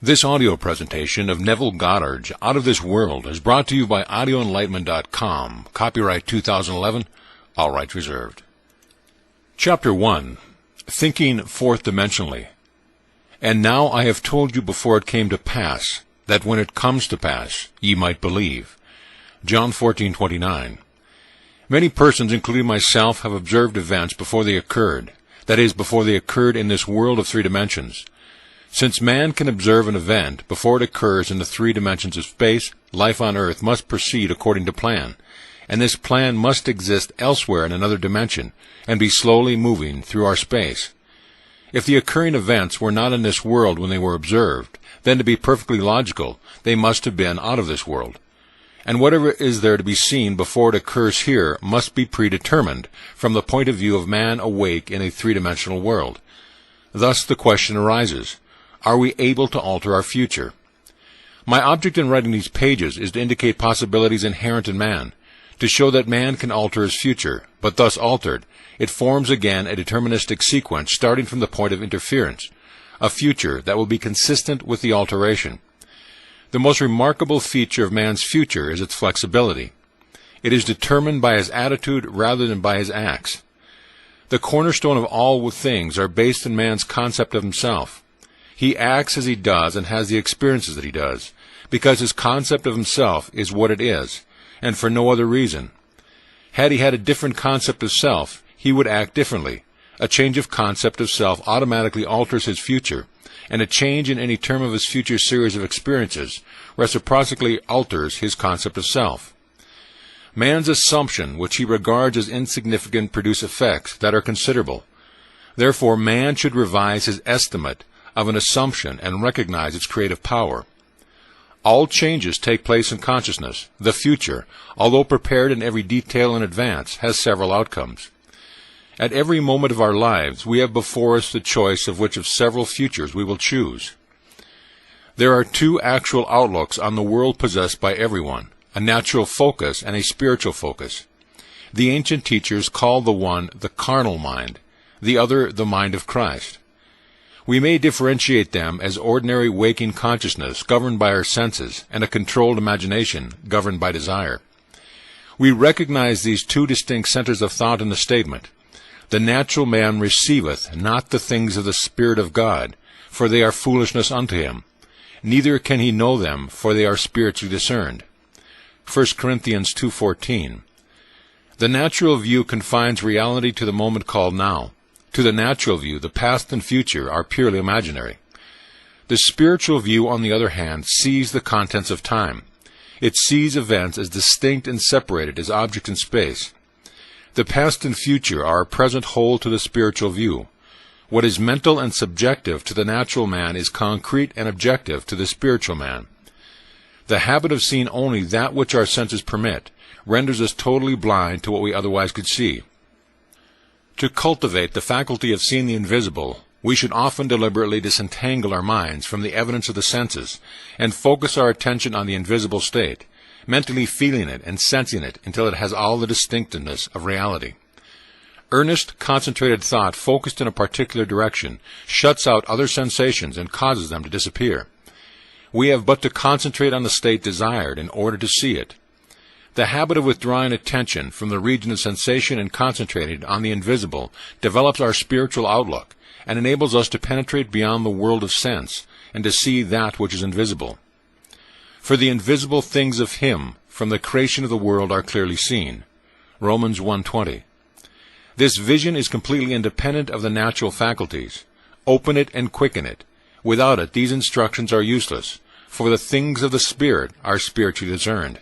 This audio presentation of Neville Goddard's Out of This World is brought to you by audioenlightenment.com. Copyright 2011, all rights reserved. Chapter 1. Thinking Fourth Dimensionally. And now I have told you before it came to pass, that when it comes to pass, ye might believe. John 14:29. Many persons, including myself, have observed events before they occurred, that is, before they occurred in this world of three dimensions. Since man can observe an event before it occurs in the three dimensions of space, life on Earth must proceed according to plan, and this plan must exist elsewhere in another dimension, and be slowly moving through our space. If the occurring events were not in this world when they were observed, then to be perfectly logical, they must have been out of this world. And whatever is there to be seen before it occurs here must be predetermined from the point of view of man awake in a three-dimensional world. Thus the question arises, are we able to alter our future? My object in writing these pages is to indicate possibilities inherent in man, to show that man can alter his future, but thus altered, it forms again a deterministic sequence starting from the point of interference, a future that will be consistent with the alteration. The most remarkable feature of man's future is its flexibility. It is determined by his attitude rather than by his acts. The cornerstone of all things are based in man's concept of himself. He acts as he does and has the experiences that he does, because his concept of himself is what it is, and for no other reason. Had he had a different concept of self, he would act differently. A change of concept of self automatically alters his future, and a change in any term of his future series of experiences reciprocally alters his concept of self. Man's assumption, which he regards as insignificant, produce effects that are considerable. Therefore, man should revise his estimate of an assumption and recognize its creative power. All changes take place in consciousness. The future, although prepared in every detail in advance, has several outcomes. At every moment of our lives, we have before us the choice of which of several futures we will choose. There are two actual outlooks on the world possessed by everyone, a natural focus and a spiritual focus. The ancient teachers called the one the carnal mind, the other the mind of Christ. We may differentiate them as ordinary waking consciousness governed by our senses and a controlled imagination governed by desire. We recognize these two distinct centers of thought in the statement, "The natural man receiveth not the things of the Spirit of God, for they are foolishness unto him. Neither can he know them, for they are spiritually discerned." 1 Corinthians 2:14. The natural view confines reality to the moment called now. To the natural view, the past and future are purely imaginary. The spiritual view, on the other hand, sees the contents of time. It sees events as distinct and separated as objects in space. The past and future are a present whole to the spiritual view. What is mental and subjective to the natural man is concrete and objective to the spiritual man. The habit of seeing only that which our senses permit renders us totally blind to what we otherwise could see. To cultivate the faculty of seeing the invisible, we should often deliberately disentangle our minds from the evidence of the senses and focus our attention on the invisible state, mentally feeling it and sensing it until it has all the distinctiveness of reality. Earnest, concentrated thought focused in a particular direction shuts out other sensations and causes them to disappear. We have but to concentrate on the state desired in order to see it. The habit of withdrawing attention from the region of sensation and concentrating on the invisible develops our spiritual outlook and enables us to penetrate beyond the world of sense and to see that which is invisible. For the invisible things of Him from the creation of the world are clearly seen. Romans 1:20. This vision is completely independent of the natural faculties. Open it and quicken it. Without it, these instructions are useless, for the things of the Spirit are spiritually discerned.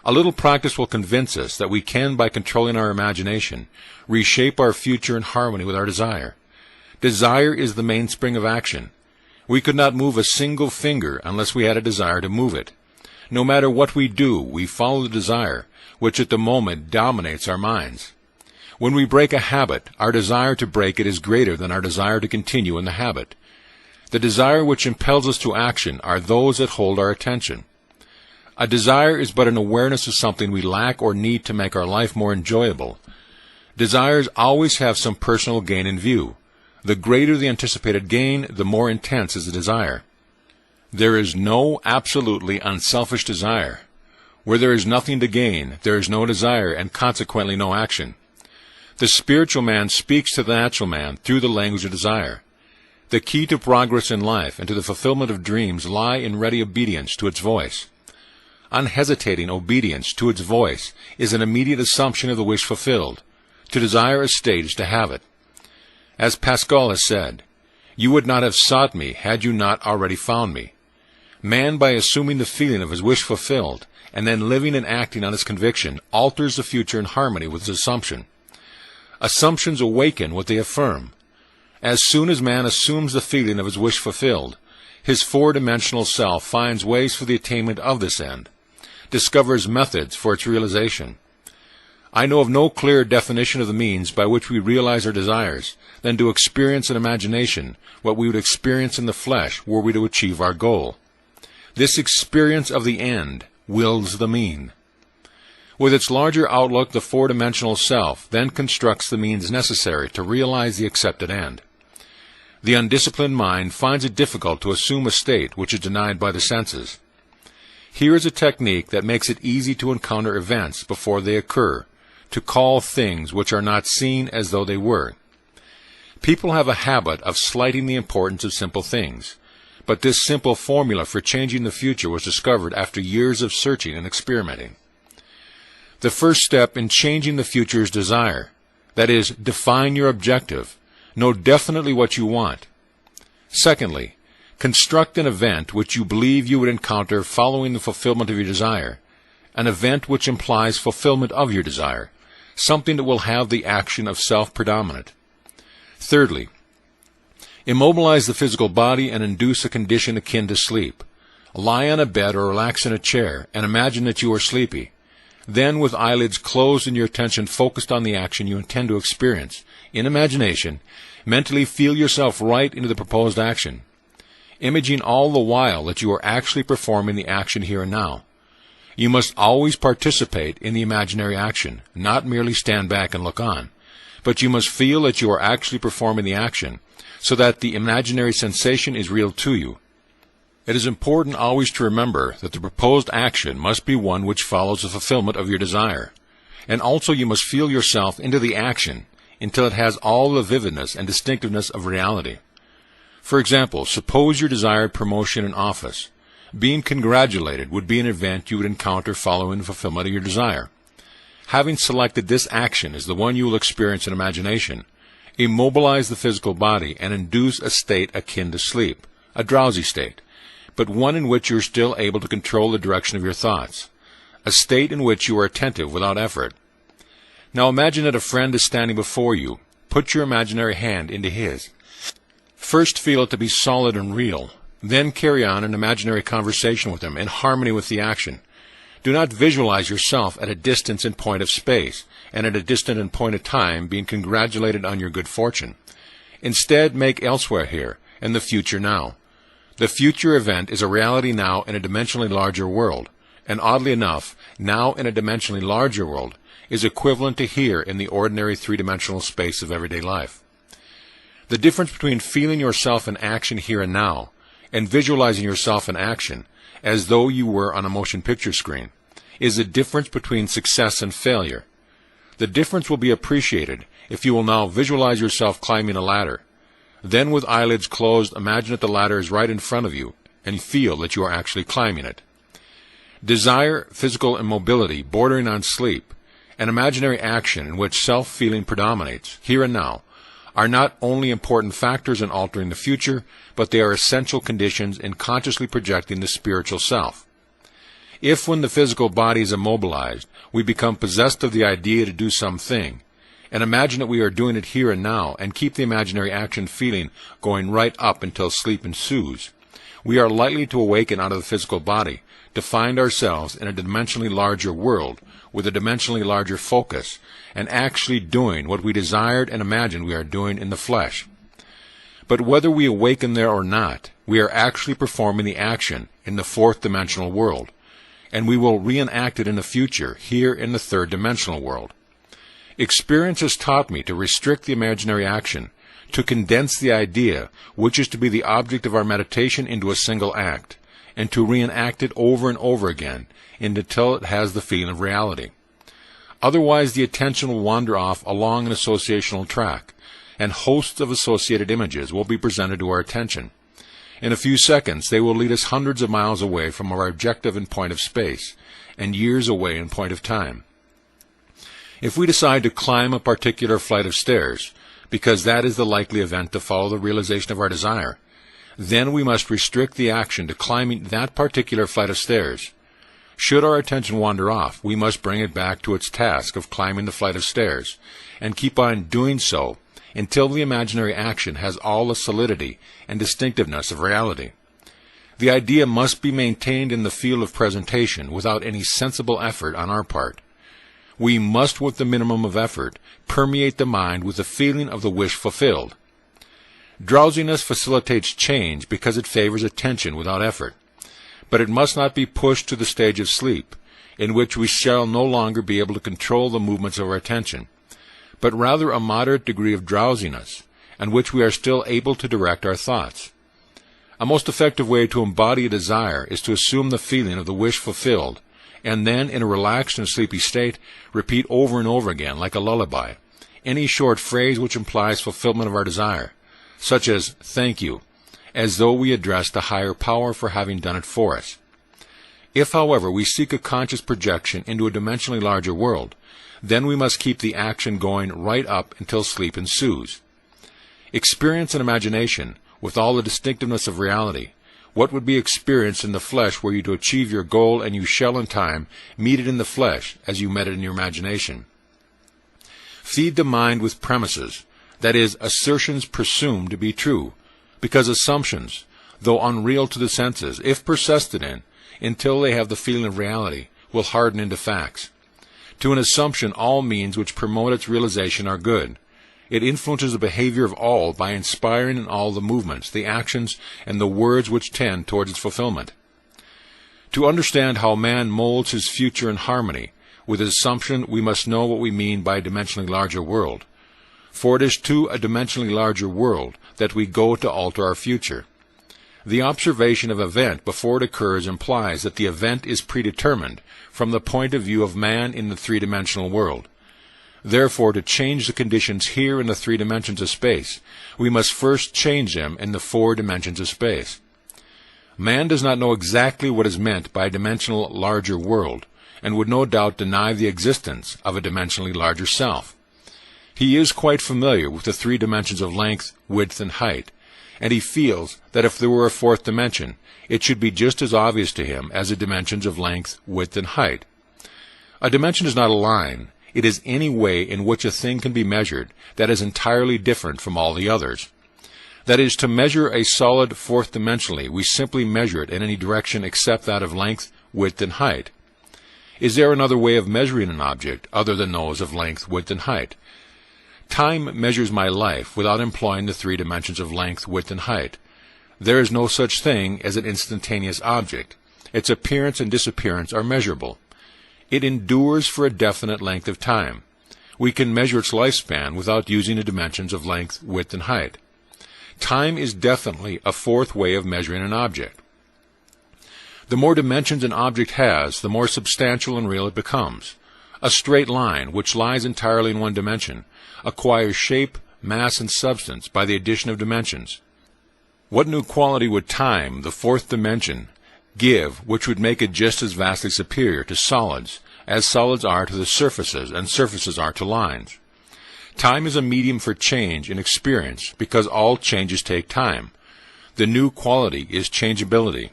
A little practice will convince us that we can, by controlling our imagination, reshape our future in harmony with our desire. Desire is the mainspring of action. We could not move a single finger unless we had a desire to move it. No matter what we do, we follow the desire, which at the moment dominates our minds. When we break a habit, our desire to break it is greater than our desire to continue in the habit. The desire which impels us to action are those that hold our attention. A desire is but an awareness of something we lack or need to make our life more enjoyable. Desires always have some personal gain in view. The greater the anticipated gain, the more intense is the desire. There is no absolutely unselfish desire. Where there is nothing to gain, there is no desire and consequently no action. The spiritual man speaks to the natural man through the language of desire. The key to progress in life and to the fulfillment of dreams lie in ready obedience to its voice. Unhesitating obedience to its voice is an immediate assumption of the wish fulfilled. To desire a state is to have it. As Pascal has said, "You would not have sought me had you not already found me." Man, by assuming the feeling of his wish fulfilled, and then living and acting on his conviction, alters the future in harmony with his assumption. Assumptions awaken what they affirm. As soon as man assumes the feeling of his wish fulfilled, his four-dimensional self finds ways for the attainment of this end, discovers methods for its realization. I know of no clearer definition of the means by which we realize our desires than to experience in imagination what we would experience in the flesh were we to achieve our goal. This experience of the end wills the mean. With its larger outlook, the four-dimensional self then constructs the means necessary to realize the accepted end. The undisciplined mind finds it difficult to assume a state which is denied by the senses. Here is a technique that makes it easy to encounter events before they occur, to call things which are not seen as though they were. People have a habit of slighting the importance of simple things, but this simple formula for changing the future was discovered after years of searching and experimenting. The first step in changing the future is desire. That is, define your objective. Know definitely what you want. Secondly, construct an event which you believe you would encounter following the fulfillment of your desire, an event which implies fulfillment of your desire, something that will have the action of self-predominant. Thirdly, immobilize the physical body and induce a condition akin to sleep. Lie on a bed or relax in a chair and imagine that you are sleepy. Then, with eyelids closed and your attention focused on the action you intend to experience, in imagination, mentally feel yourself right into the proposed action, imaging all the while that you are actually performing the action here and now. You must always participate in the imaginary action, not merely stand back and look on, but you must feel that you are actually performing the action, so that the imaginary sensation is real to you. It is important always to remember that the proposed action must be one which follows the fulfillment of your desire, and also you must feel yourself into the action until it has all the vividness and distinctiveness of reality. For example, suppose your desired promotion in office. Being congratulated would be an event you would encounter following the fulfillment of your desire. Having selected this action as the one you will experience in imagination, immobilize the physical body and induce a state akin to sleep, a drowsy state, but one in which you are still able to control the direction of your thoughts, a state in which you are attentive without effort. Now imagine that a friend is standing before you. Put your imaginary hand into his. First feel it to be solid and real. Then carry on an imaginary conversation with him in harmony with the action. Do not visualize yourself at a distance in point of space, and at a distance in point of time being congratulated on your good fortune. Instead, make elsewhere here, and the future now. The future event is a reality now in a dimensionally larger world, and oddly enough, now in a dimensionally larger world is equivalent to here in the ordinary three-dimensional space of everyday life. The difference between feeling yourself in action here and now and visualizing yourself in action, as though you were on a motion picture screen, is the difference between success and failure. The difference will be appreciated if you will now visualize yourself climbing a ladder. Then, with eyelids closed, imagine that the ladder is right in front of you, and feel that you are actually climbing it. Desire, physical immobility bordering on sleep, and imaginary action in which self-feeling predominates, here and now, are not only important factors in altering the future, but they are essential conditions in consciously projecting the spiritual self. If, when the physical body is immobilized, we become possessed of the idea to do something, and imagine that we are doing it here and now, and keep the imaginary action feeling going right up until sleep ensues, we are likely to awaken out of the physical body, to find ourselves in a dimensionally larger world, with a dimensionally larger focus, and actually doing what we desired and imagined we are doing in the flesh. But whether we awaken there or not, we are actually performing the action in the fourth-dimensional world, and we will reenact it in the future, here in the third-dimensional world. Experience has taught me to restrict the imaginary action, to condense the idea, which is to be the object of our meditation, into a single act, and to reenact it over and over again until it has the feeling of reality. Otherwise, the attention will wander off along an associational track, and hosts of associated images will be presented to our attention. In a few seconds, they will lead us hundreds of miles away from our objective in point of space, and years away in point of time. If we decide to climb a particular flight of stairs, because that is the likely event to follow the realization of our desire, then we must restrict the action to climbing that particular flight of stairs. Should our attention wander off, we must bring it back to its task of climbing the flight of stairs, and keep on doing so until the imaginary action has all the solidity and distinctiveness of reality. The idea must be maintained in the field of presentation without any sensible effort on our part. We must, with the minimum of effort, permeate the mind with the feeling of the wish fulfilled. Drowsiness facilitates change because it favors attention without effort. But it must not be pushed to the stage of sleep, in which we shall no longer be able to control the movements of our attention, but rather a moderate degree of drowsiness, in which we are still able to direct our thoughts. A most effective way to embody a desire is to assume the feeling of the wish fulfilled, and then, in a relaxed and sleepy state, repeat over and over again, like a lullaby, any short phrase which implies fulfillment of our desire, such as "thank you," as though we addressed a higher power for having done it for us. If, however, we seek a conscious projection into a dimensionally larger world, then we must keep the action going right up until sleep ensues. Experience and imagination, with all the distinctiveness of reality, what would be experienced in the flesh were you to achieve your goal, and you shall in time meet it in the flesh as you met it in your imagination. Feed the mind with premises, that is, assertions presumed to be true, because assumptions, though unreal to the senses, if persisted in, until they have the feeling of reality, will harden into facts. To an assumption, all means which promote its realization are good. It influences the behavior of all by inspiring in all the movements, the actions, and the words which tend towards its fulfillment. To understand how man molds his future in harmony with his assumption, we must know what we mean by a dimensionally larger world. For it is to a dimensionally larger world that we go to alter our future. The observation of event before it occurs implies that the event is predetermined from the point of view of man in the three-dimensional world. Therefore, to change the conditions here in the 3 dimensions of space, we must first change them in the 4 dimensions of space. Man does not know exactly what is meant by a dimensional larger world, and would no doubt deny the existence of a dimensionally larger self. He is quite familiar with the 3 dimensions of length, width, and height, and he feels that if there were a 4th dimension, it should be just as obvious to him as the dimensions of length, width, and height. A dimension is not a line. It is any way in which a thing can be measured that is entirely different from all the others. That is, to measure a solid 4th dimensionally, we simply measure it in any direction except that of length, width, and height. Is there another way of measuring an object other than those of length, width, and height? Time measures my life without employing the 3 dimensions of length, width, and height. There is no such thing as an instantaneous object. Its appearance and disappearance are measurable. It endures for a definite length of time. We can measure its lifespan without using the dimensions of length, width, and height. Time is definitely a 4th way of measuring an object. The more dimensions an object has, the more substantial and real it becomes. A straight line, which lies entirely in one dimension, acquires shape, mass, and substance by the addition of dimensions. What new quality would time, the 4th dimension, give which would make it just as vastly superior to solids as solids are to the surfaces and surfaces are to lines? Time is a medium for change in experience because all changes take time. The new quality is changeability.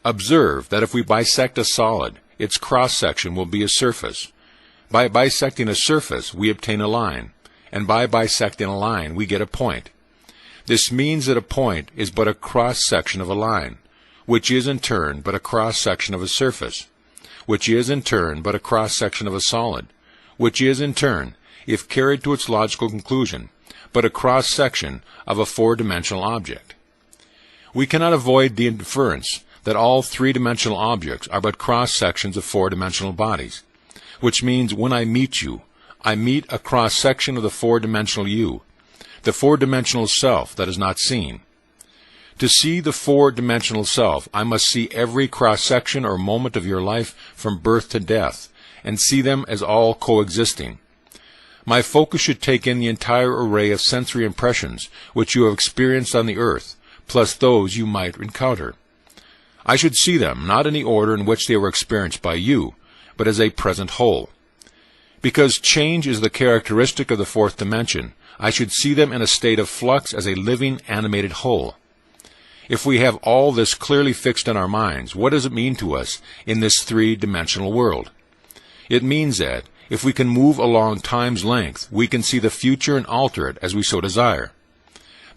Observe that if we bisect a solid, its cross-section will be a surface. By bisecting a surface, we obtain a line, and by bisecting a line, we get a point. This means that a point is but a cross-section of a line, which is in turn but a cross-section of a surface, which is in turn but a cross-section of a solid, which is in turn, if carried to its logical conclusion, but a cross-section of a 4-dimensional object. We cannot avoid the inference that all 3-dimensional objects are but cross-sections of 4-dimensional bodies, which means when I meet you, I meet a cross-section of the 4-dimensional you. the four-dimensional self that is not seen. To see the four-dimensional self, I must see every cross-section or moment of your life from birth to death, and see them as all coexisting. My focus should take in the entire array of sensory impressions which you have experienced on the earth, plus those you might encounter. I should see them not in the order in which they were experienced by you, but as a present whole. Because change is the characteristic of the fourth dimension, I should see them in a state of flux as a living, animated whole. If we have all this clearly fixed in our minds, what does it mean to us in this three-dimensional world? It means that, if we can move along time's length, we can see the future and alter it as we so desire.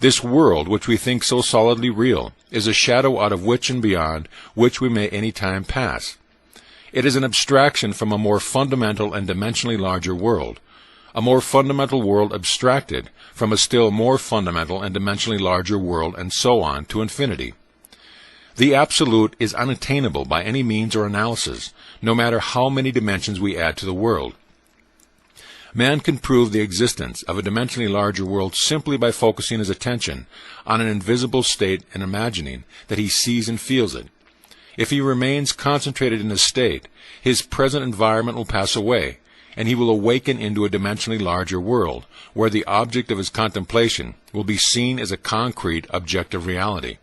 This world, which we think so solidly real, is a shadow out of which and beyond which we may any time pass. It is an abstraction from a more fundamental and dimensionally larger world, a more fundamental world abstracted from a still more fundamental and dimensionally larger world, and so on to infinity. The Absolute is unattainable by any means or analysis, no matter how many dimensions we add to the world. Man can prove the existence of a dimensionally larger world simply by focusing his attention on an invisible state and imagining that he sees and feels it. If he remains concentrated in this state, his present environment will pass away, and he will awaken into a dimensionally larger world, where the object of his contemplation will be seen as a concrete, objective reality.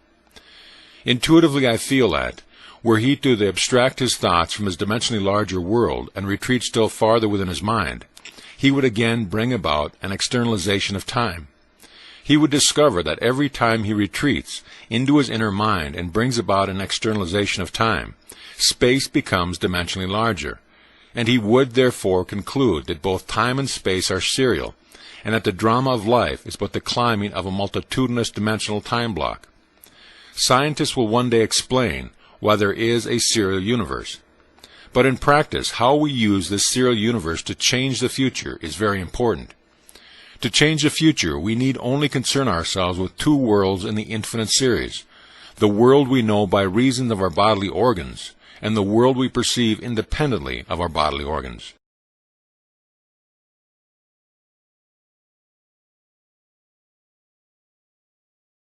Intuitively I feel that, were he to abstract his thoughts from his dimensionally larger world and retreat still farther within his mind, he would again bring about an externalization of time. He would discover that every time he retreats into his inner mind and brings about an externalization of time, space becomes dimensionally larger, and he would therefore conclude that both time and space are serial, and that the drama of life is but the climbing of a multitudinous dimensional time block. Scientists will one day explain why there is a serial universe. But in practice, how we use this serial universe to change the future is very important. To change the future, we need only concern ourselves with two worlds in the infinite series: the world we know by reason of our bodily organs, and the world we perceive independently of our bodily organs.